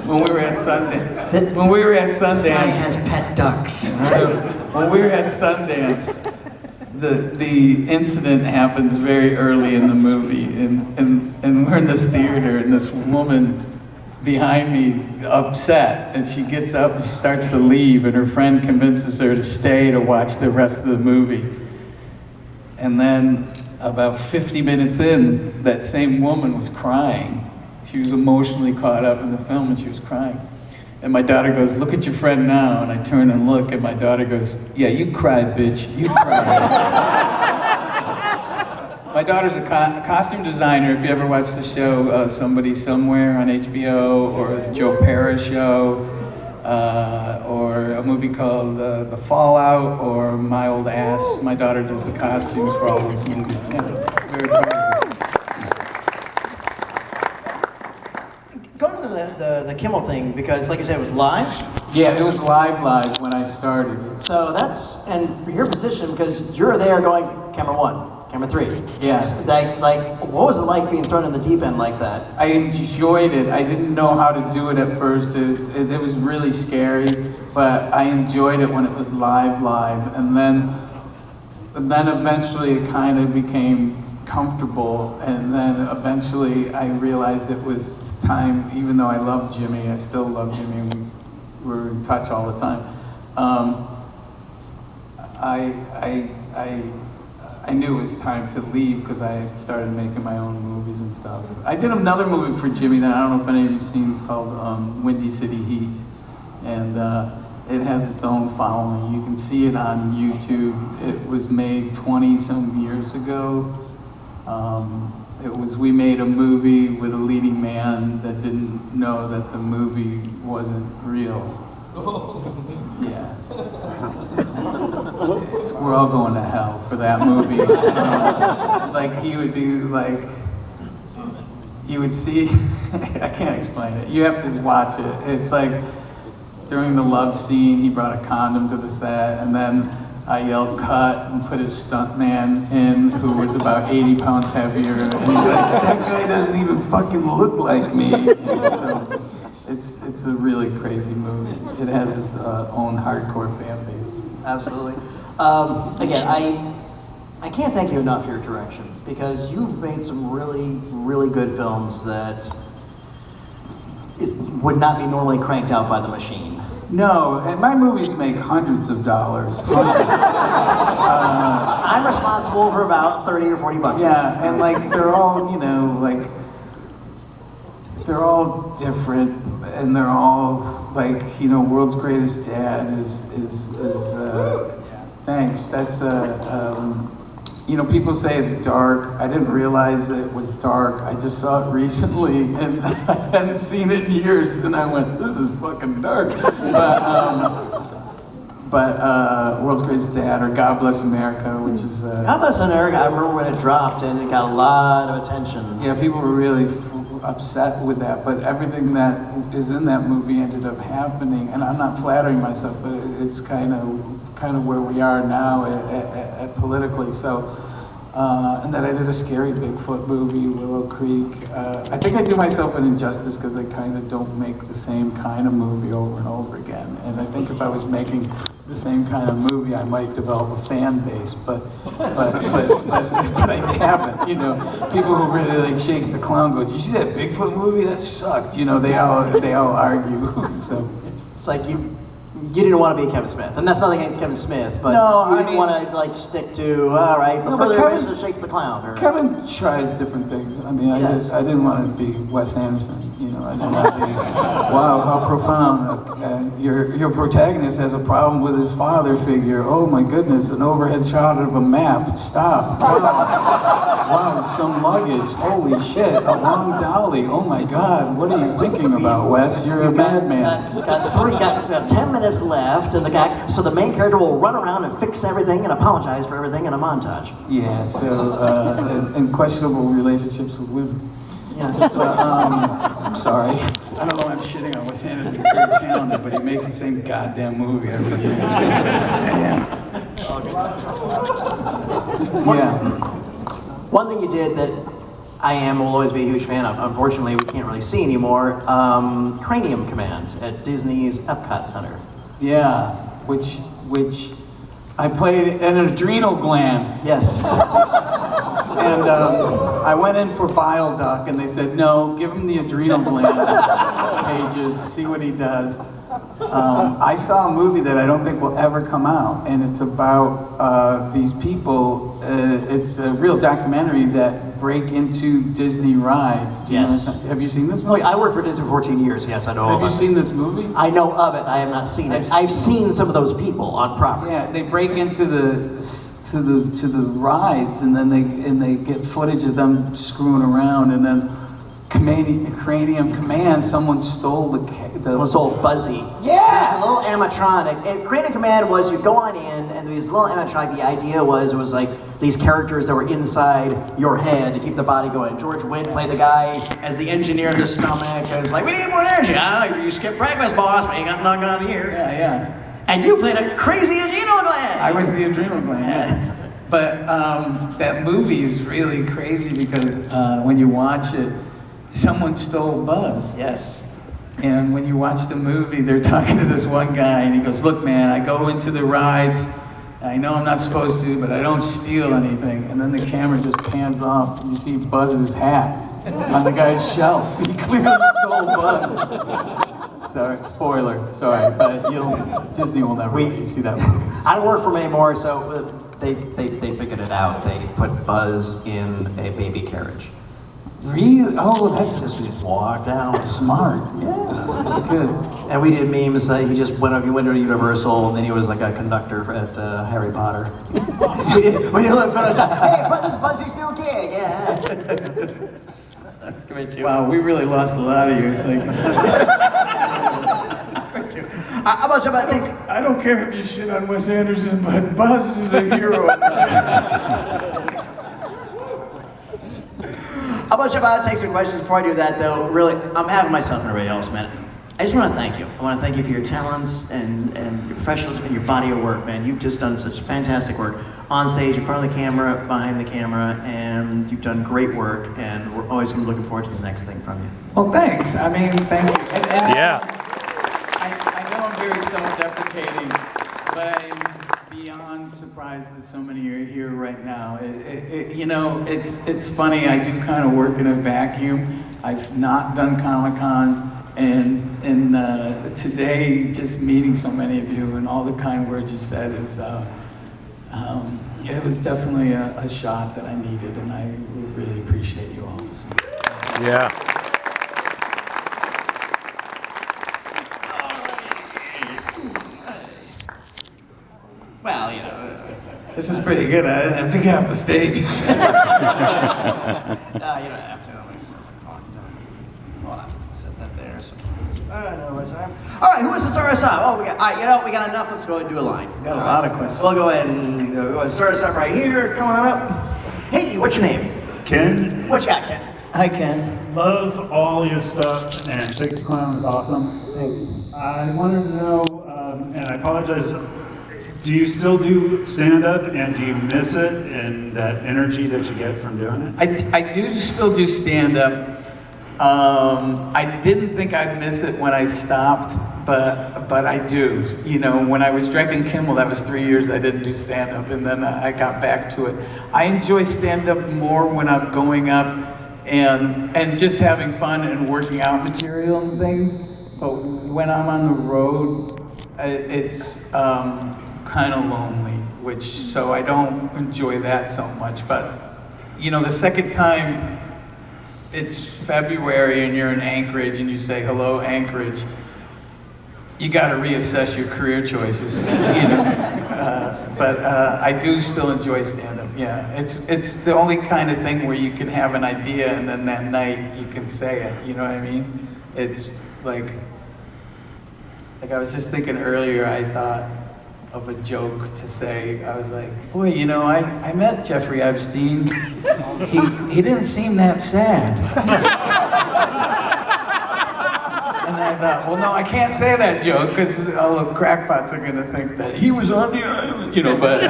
when we were at Sundance. When we were at Sundance. This guy has pet ducks. So when we were at Sundance, the incident happens very early in the movie, and we're in this theater, and this woman behind me is upset, and she gets up and she starts to leave, and her friend convinces her to stay to watch the rest of the movie. And then about 50 minutes in, that same woman was crying. She was emotionally caught up in the film and she was crying. And my daughter goes, "Look at your friend now." And I turn and look, and my daughter goes, "Yeah, you cried, bitch, you cried." My daughter's a costume designer. If you ever watch the show Somebody Somewhere on HBO, or the Joe Pera show, or a movie called The Fallout, or My Old Ass, my daughter does the costumes for all those movies. Yeah, very proud of her. Go to the Kimmel thing, because like you said, it was live. Yeah, it was live when I started. So that's, and for your position, because you're there going, camera one, camera three. Yeah. Like, what was it like being thrown in the deep end like that? I enjoyed it. I didn't know how to do it at first. It was really scary, but I enjoyed it when it was live. And then eventually it kind of became comfortable, and then eventually I realized it was time, even though I love Jimmy, I still love Jimmy, we're in touch all the time. I knew it was time to leave because I had started making my own movies and stuff. I did another movie for Jimmy that I don't know if any of you've seen. It's called Windy City Heat, and it has its own following. You can see it on YouTube. It was made 20-some years ago. We made a movie with a leading man that didn't know that the movie wasn't real. Yeah. We're all going to hell for that movie. Like, he would be like, you would see, I can't explain it. You have to watch it. It's like, during the love scene, he brought a condom to the set, and then I yelled cut and put his stuntman in, who was about 80 pounds heavier, and he's like, that guy doesn't even fucking look like me. You know, so it's a really crazy movie. It has its own hardcore fan base. Absolutely. Again, I can't thank you enough for your direction, because you've made some really, really good films that would not be normally cranked out by the machine. No, and my movies make hundreds of dollars. I'm responsible for about 30 or 40 bucks. Yeah, and like they're all, you know, like they're all different, and they're all like, you know, World's Greatest Dad is thanks. That's you know, people say it's dark. I didn't realize it was dark. I just saw it recently, and I hadn't seen it in years, and I went, this is fucking dark. But World's Greatest Dad, or God Bless America, which is... God Bless America, I remember when it dropped, and it got a lot of attention. Yeah, people were really upset with that, but everything that is in that movie ended up happening, and I'm not flattering myself, but it's kind of where we are now at politically. So, and then I did a scary Bigfoot movie, Willow Creek. I think I do myself an injustice because I kind of don't make the same kind of movie over and over again. And I think if I was making the same kind of movie, I might develop a fan base. But I haven't. You know, people who really like Shakes the Clown go, "Did you see that Bigfoot movie? That sucked." You know, they all argue. So it's like you didn't want to be Kevin Smith, and that's nothing against Kevin Smith, but no, you didn't want to like stick to, all right, but further Kevin Shakes the Clown. Or, Kevin tries different things. I mean, I didn't want to be Wes Anderson. You know, I didn't want to be, wow, how profound. Your protagonist has a problem with his father figure. Oh my goodness, an overhead shot of a map. Stop. Wow, some luggage. Holy shit, a long dolly. Oh my God, what are you thinking about, Wes? You're a madman. Got 10 minutes left, and the main character will run around and fix everything and apologize for everything in a montage. Yeah, so, and questionable relationships with women. Yeah. But, I'm sorry. I don't know why I'm shitting on Wes Anderson. He's very talented, but he makes the same goddamn movie every year. Yeah. One thing you did that I will always be a huge fan of. Unfortunately, we can't really see anymore. Cranium Command at Disney's Epcot Center. Yeah, which I played an adrenal gland. Yes. And I went in for bile duct, and they said, no, give him the adrenal gland pages, see what he does. I saw a movie that I don't think will ever come out, and it's about these people. It's a real documentary that break into Disney rides. Do you Yes. know, have you seen this Oh, movie? I worked for Disney for 14 years. Yes, I know. Have you seen this movie? I know of it. I have not seen it. I've seen some of those people on property. Yeah, they break into the rides, and then they get footage of them screwing around, and then Cranium Command, someone stole Someone stole Buzzy. Yeah! A little animatronic. And Cranium Command was you'd go on in, and these little animatronic. The idea was like these characters that were inside your head to keep the body going. George Wendt played the guy as the engineer in the stomach. It was like, we need more energy. You skipped breakfast, boss. We ain't got nothing on here. Yeah. And you played a crazy adrenal gland. I was the adrenal gland. Yeah. But that movie is really crazy because when you watch it, someone stole Buzz. Yes. And when you watch the movie, they're talking to this one guy, and he goes, look, man, I go into the rides. I know I'm not supposed to, but I don't steal anything. And then the camera just pans off, and you see Buzz's hat on the guy's shelf. He clearly stole Buzz. Sorry, spoiler, sorry, but Disney will never let you see that movie. I don't work for them anymore, so they figured it out. They put Buzz in a baby carriage. Really? Oh, that's He just walked out. smart. Yeah, that's good. And we did memes that he went to Universal, and then he was like a conductor at Harry Potter. we did look for it. Hey, this is Buzzy's new gig. Yeah. Wow, we really lost a lot of you. It's like, How much about takes? I don't care if you shit on Wes Anderson, but Buzz is a hero. How much about take some questions before I do that, though? Really, I'm having myself and everybody else, man. I just want to thank you. I want to thank you for your talents and your professionalism and your body of work, man. You've just done such fantastic work on stage, in front of the camera, behind the camera, and you've done great work, and we're always going to be looking forward to the next thing from you. Well, thanks. I mean, thank you. Yeah. I know I'm very self-deprecating, but I'm beyond surprised that so many are here right now. It's funny. I do kind of work in a vacuum. I've not done Comic-Cons, and today, just meeting so many of you and all the kind words you said is, it was definitely a shot that I needed, and I really appreciate you all. Yeah. Well, This is pretty good. I didn't have to get off the stage. you don't have to. Hold on, set that there. All right, who wants to start us off? Oh, we got enough. Let's go ahead and do a line. Got a lot of questions. We'll go ahead and start us off right here. Come on up. Hey, what's your name? Ken, What you got, Ken? Hi, Ken. love all your stuff, and Shakes the Clown is awesome. Thanks. I wanted to know, and I apologize, do you still do stand-up, and do you miss it, and that energy that you get from doing it? I do still do stand-up. I didn't think I'd miss it when I stopped, but I do. You know, when I was directing Kimmel, that was 3 years I didn't do stand-up, and then I got back to it. I enjoy stand-up more when I'm going up and just having fun and working out material and things. But when I'm on the road, it's kind of lonely, so I don't enjoy that so much. But you know, the second time it's February and you're in Anchorage and you say, hello, Anchorage, you got to reassess your career choices, you know. But I do still enjoy stand-up, yeah. It's the only kind of thing where you can have an idea and then that night you can say it, you know what I mean? It's like I was just thinking earlier, I thought of a joke to say. I was like, boy, you know, I met Jeffrey Epstein. He didn't seem that sad. And I well, no, I can't say that joke because all the crackpots are going to think that he was on the island, you know, but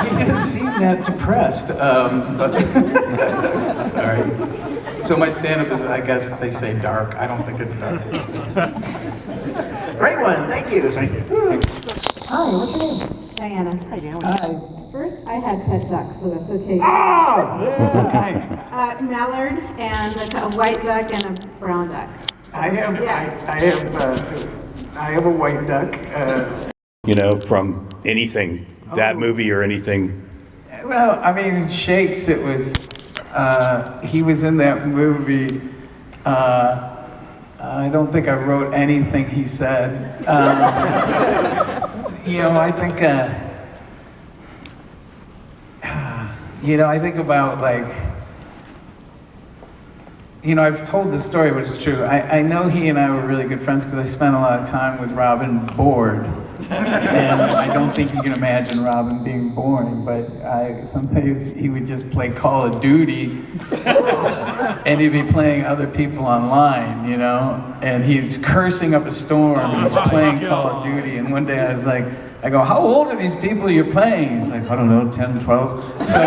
he didn't seem that depressed. But sorry. So my stand-up is, I guess they say dark. I don't think it's dark. Great one. Thank you. Thank you. Hi, what's your name? Diana. Hi, Dan. Hi. First, I had pet ducks, so that's okay. Oh! What kind? Mallard and a white duck and a brown duck. I have a white duck. You know, from anything, that movie or anything. Well, I mean, Shakes, it was, he was in that movie. I don't think I wrote anything he said. You know, I think, I think about like, I've told this story, but it's true. I know he and I were really good friends because I spent a lot of time with Robin bored. And I don't think you can imagine Robin being boring, but sometimes he would just play Call of Duty and he'd be playing other people online, and he's cursing up a storm and he's playing Call of Duty. And one day I go, how old are these people you're playing? He's like, I don't know, 10, 12. So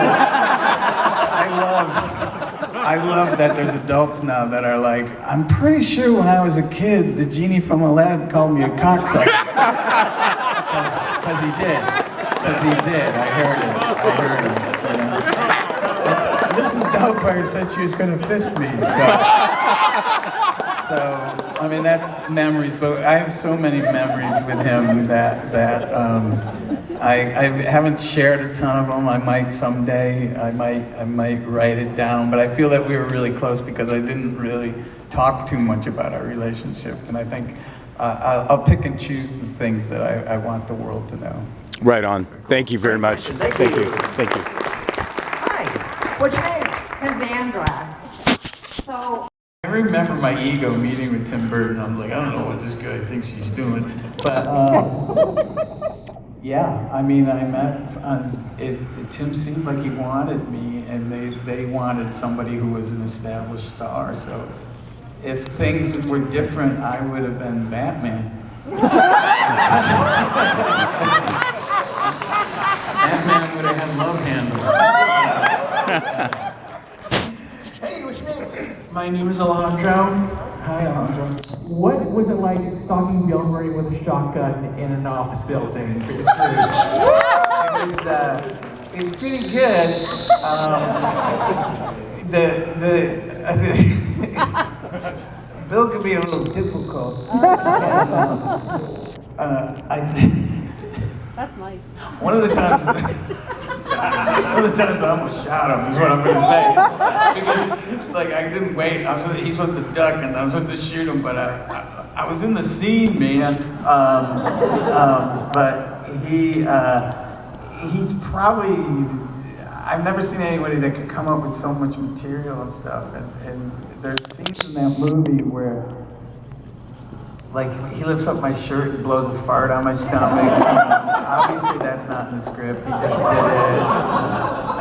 I love that there's adults now that are like, I'm pretty sure when I was a kid, the genie from Aladdin called me a cocksucker. Because he did. I heard him. And Mrs. Doubtfire said she was going to fist me. So, I mean, that's memories. But I have so many memories with him that I haven't shared a ton of them. I might someday. I might write it down. But I feel that we were really close because I didn't really talk too much about our relationship. And I think I'll pick and choose the things that I want the world to know. Right on. Thank you very much. Thank you. Thank you. Hi. What's your name? Cassandra. So, I remember my ego meeting with Tim Burton. I'm like, I don't know what this guy thinks he's doing. But yeah, I mean, I met, Tim seemed like he wanted me, and they wanted somebody who was an established star. So if things were different, I would have been Batman. Batman would have had love handles. Hey, what's your name? My name is Alejandro. Hi, Alejandro. What was it like stalking Bill Murray with a shotgun in an office building for the Scrooge? It's pretty good. Bill could be a little difficult. that's nice. One of the times I almost shot him is what I'm going to say. Because, I didn't wait. He's supposed to duck, and I was supposed to shoot him, but I was in the scene, man. But he's probably. I've never seen anybody that could come up with so much material and stuff. And there's scenes in that movie where, he lifts up my shirt and blows a fart on my stomach. Obviously, that's not in the script. He just did it.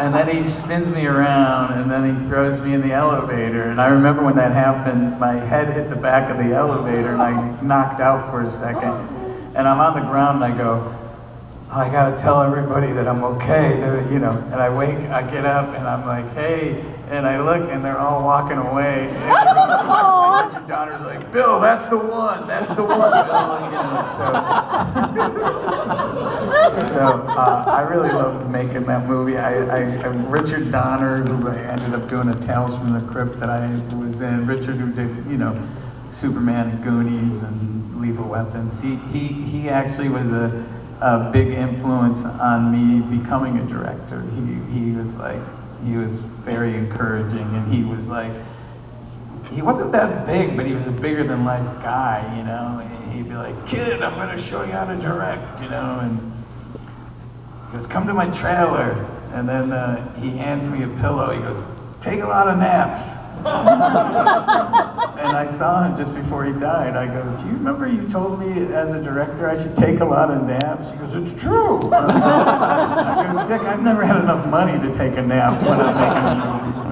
And then he spins me around, and then he throws me in the elevator. And I remember when that happened, my head hit the back of the elevator, and I knocked out for a second. And I'm on the ground, and I go, I gotta tell everybody that I'm okay, and I get up, and I'm like, hey, and I look, and they're all walking away, and Richard Donner's like, Bill, that's the one, Bill, so I really loved making that movie. Richard Donner, who I ended up doing a Tales from the Crypt that I was in, Richard who did, Superman and Goonies and Lethal Weapons, he actually was a big influence on me becoming a director. He was very encouraging, and he wasn't that big, but he was a bigger than life guy, and he'd be like, kid, I'm gonna show you how to direct, and he goes, come to my trailer, and then he hands me a pillow, he goes, take a lot of naps. And I saw him just before he died. I go, do you remember you told me as a director I should take a lot of naps? He goes, it's true. I go, Dick, I've never had enough money to take a nap when I'm making a movie.